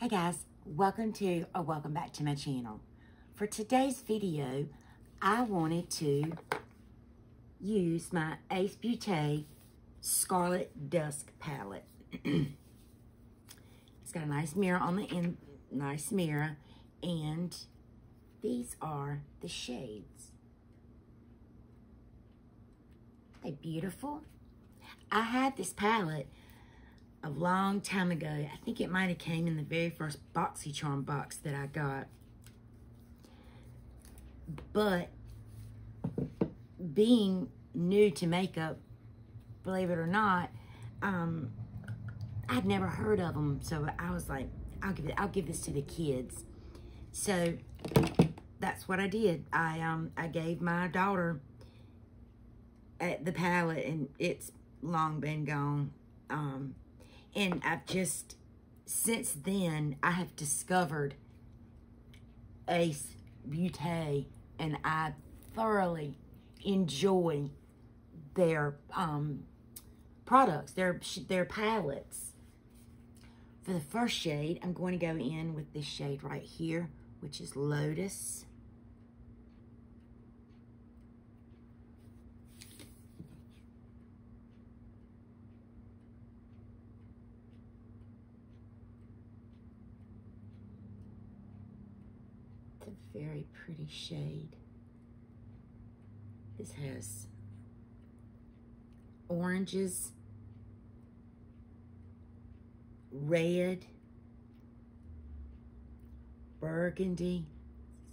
Hey guys, welcome back to my channel. For today's video, I wanted to use my Ace Beaute Scarlet Dusk Palette. It's got a nice mirror on the end, nice mirror, and these are the shades. They're beautiful. I had this palette a long time ago. I think it might have came in the very first BoxyCharm box that I got. But being new to makeup, believe it or not, I'd never heard of them. So I was like, I'll give this to the kids. So that's what I did. I gave my daughter the palette, and it's long been gone. And I've just, since then, I have discovered Ace Beaute, and I thoroughly enjoy their products, their palettes. For the first shade, I'm going to go in with this shade right here, which is Lotus. Very pretty shade. This has oranges, red, burgundy.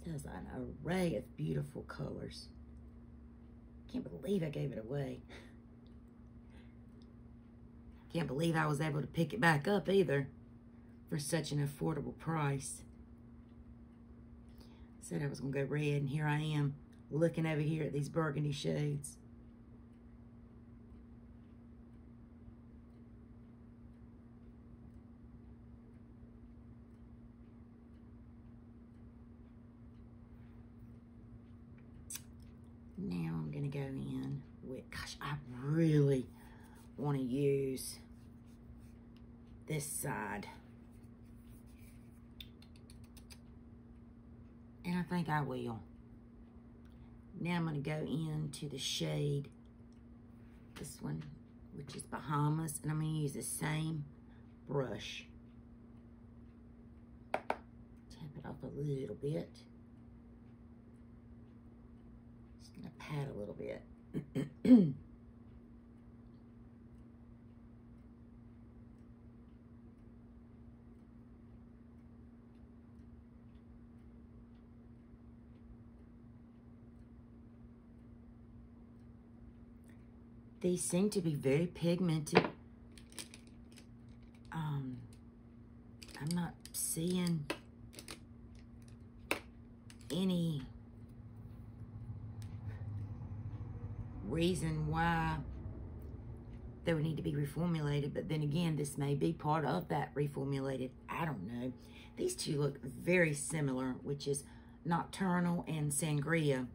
It has an array of beautiful colors. Can't believe I gave it away. Can't believe I was able to pick it back up either for such an affordable price. Said I was gonna go red, and here I am looking over here at these burgundy shades. Now I'm gonna go in with, gosh, I really wanna use this side. And I think I will. Now I'm going to go into the shade, this one, which is Bahamas, and I'm going to use the same brush. Tap it off a little bit. Just going to pat a little bit. These seem to be very pigmented. I'm not seeing any reason why they would need to be reformulated, but then again, this may be part of that reformulated. I don't know. These two look very similar, which is Nocturnal and Sangria.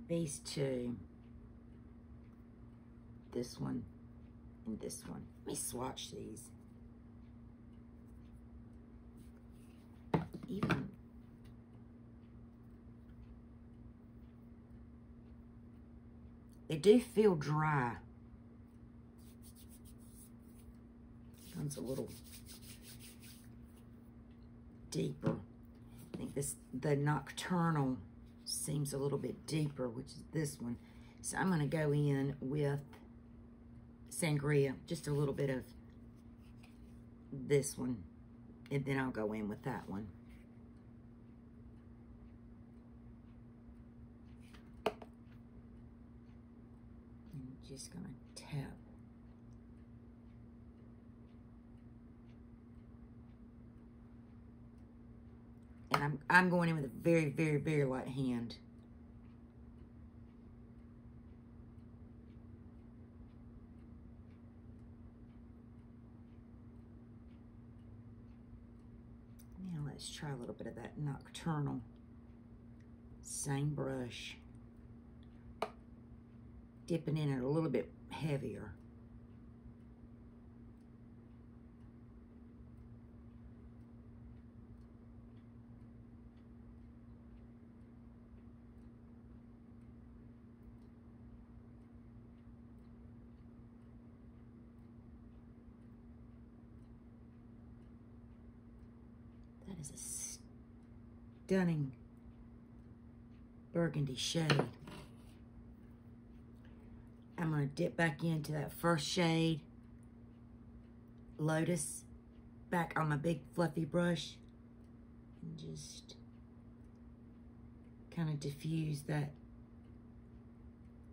These two. This one and this one. Let me swatch these. Even they do feel dry. One's a little deeper. I think the Nocturnal seems a little bit deeper, which is this one. So I'm going to go in with Sangria, just a little bit of this one, and then I'll go in with that one. I'm just gonna tap. And I'm going in with a very, very, very light hand. Let's try a little bit of that Nocturnal. Same brush. Dipping in it a little bit heavier. is a stunning burgundy shade. I'm going to dip back into that first shade, Lotus, back on my big fluffy brush, and just kind of diffuse that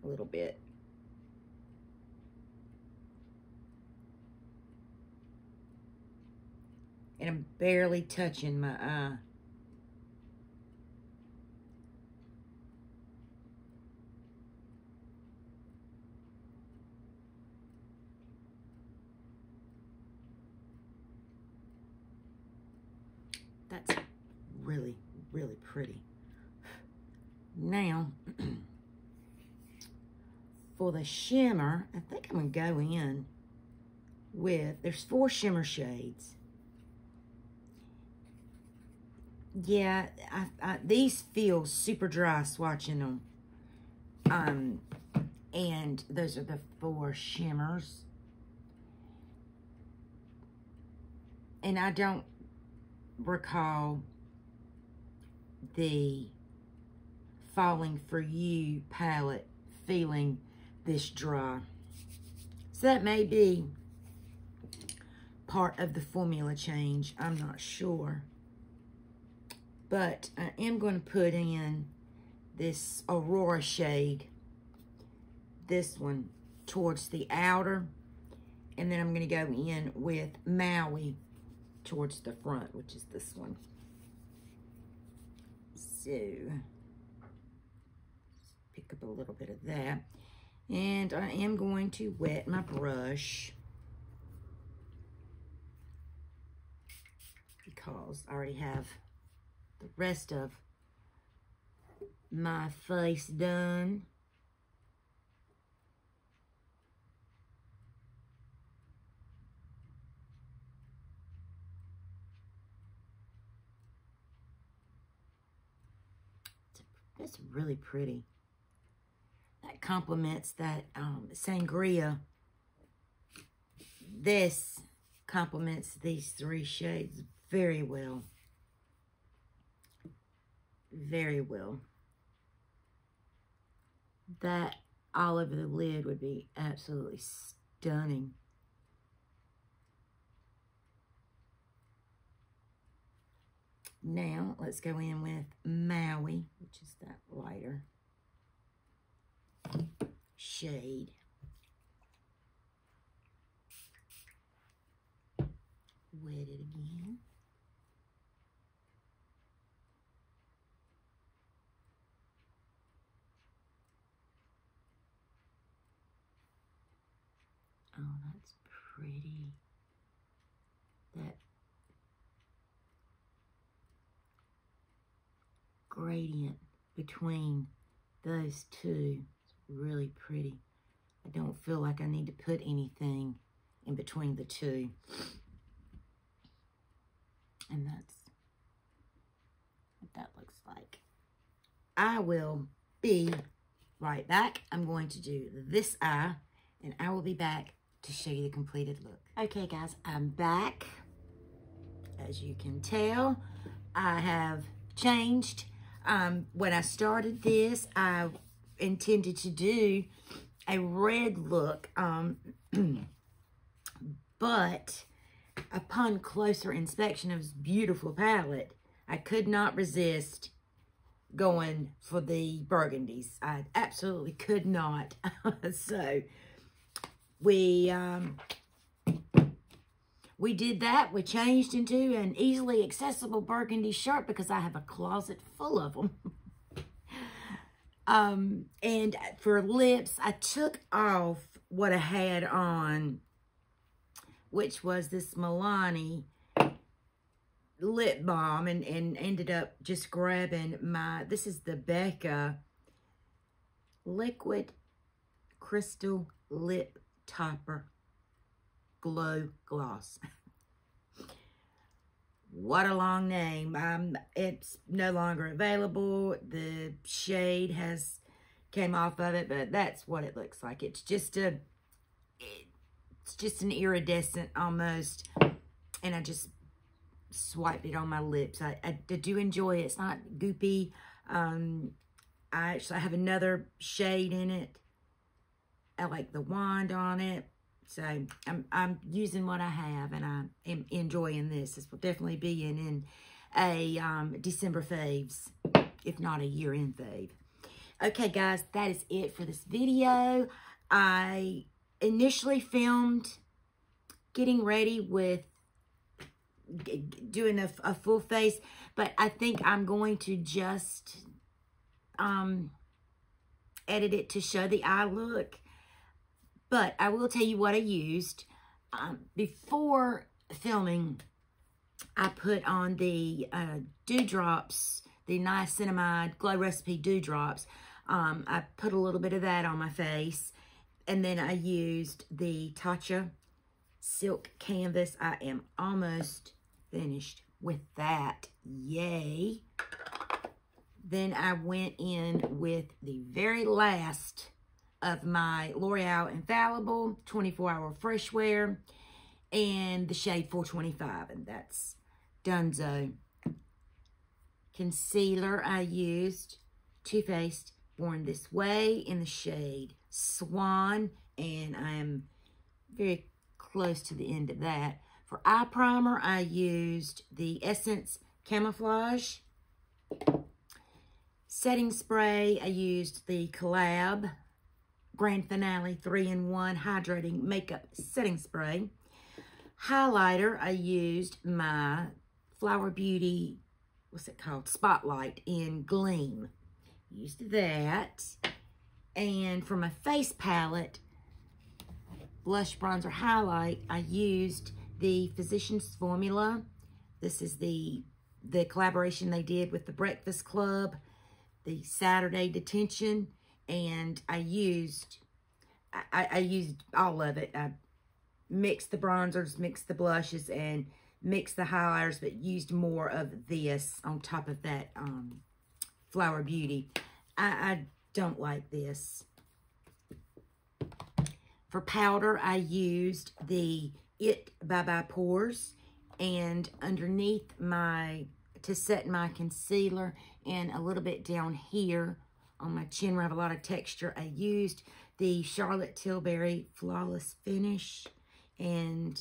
a little bit. And I'm barely touching my eye. That's really, really pretty. Now, for the shimmer, I think I'm gonna go in with, there's 4 shimmer shades. Yeah, these feel super dry swatching them. And those are the 4 shimmers. And I don't recall the Falling For You palette feeling this dry. So that may be part of the formula change. I'm not sure. But I am going to put in this Aurora shade, this one, towards the outer. And then I'm going to go in with Maui towards the front, which is this one. So, pick up a little bit of that. And I am going to wet my brush because I already have the rest of my face done. That's really pretty. That complements that sangria. This complements these 3 shades very well. Very well. That all over the lid would be absolutely stunning. Now, let's go in with Maui, which is that lighter shade. Wet it again. Oh, that's pretty. That gradient between those 2 is really pretty. I don't feel like I need to put anything in between the 2. And that's what that looks like. I will be right back. I'm going to do this eye, and I will be back to show you the completed look. Okay, guys, I'm back. As you can tell, I have changed. When I started this, I intended to do a red look, but upon closer inspection of this beautiful palette, I could not resist going for the burgundies. I absolutely could not. So we did that. We changed into an easily accessible burgundy shirt because I have a closet full of them. And for lips, I took off what I had on, which was this Milani lip balm, and ended up just grabbing this is the Becca Liquid Crystal Lip Topper Glow Gloss. What a long name. It's no longer available. The shade came off of it, but that's what it looks like. It's just an iridescent almost, and I just swiped it on my lips. I do enjoy it. It's not goopy. I actually have another shade in it. I like the wand on it. So I'm using what I have, and I am enjoying this. This will definitely be in a December faves, if not a year-end fave. Okay, guys, that is it for this video. I initially filmed getting ready with doing a full face, but I think I'm going to just edit it to show the eye look. But I will tell you what I used. Before filming, I put on the Dewdrops, the Niacinamide Glow Recipe Dewdrops. I put a little bit of that on my face. And then I used the Tatcha Silk Canvas. I am almost finished with that. Yay. Then I went in with the very last of my L'Oreal Infallible 24-Hour Fresh Wear and the shade 425, and that's Dunzo. Concealer I used Too Faced Born This Way in the shade Swan, and I am very close to the end of that. For eye primer, I used the Essence Camouflage. Setting spray, I used the Collab Grand Finale 3-in-1 Hydrating Makeup Setting Spray. Highlighter, I used my Flower Beauty, what's it called? Spotlight in Gleam. Used that. And for my face palette, blush, bronzer, highlight, I used the Physicians Formula. This is the collaboration they did with the Breakfast Club, the Saturday Detention, and I used all of it. I mixed the bronzers, mixed the blushes, and mixed the highlighters, but used more of this on top of that Flower Beauty. I don't like this. For powder, I used the It Bye Pores, and underneath to set my concealer and a little bit down here on my chin where I have a lot of texture, I used the Charlotte Tilbury Flawless Finish and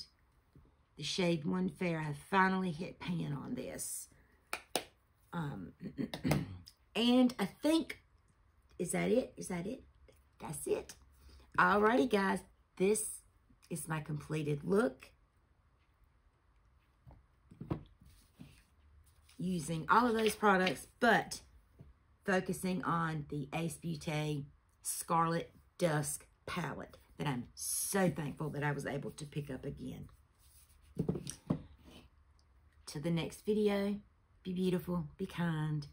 the shade One Fair. I finally hit pan on this. And I think, is that it? Is that it? That's it. Alrighty, guys. This is my completed look. Using all of those products, but focusing on the Ace Beaute Scarlet Dusk palette that I'm so thankful that I was able to pick up again. To the next video, be beautiful, be kind,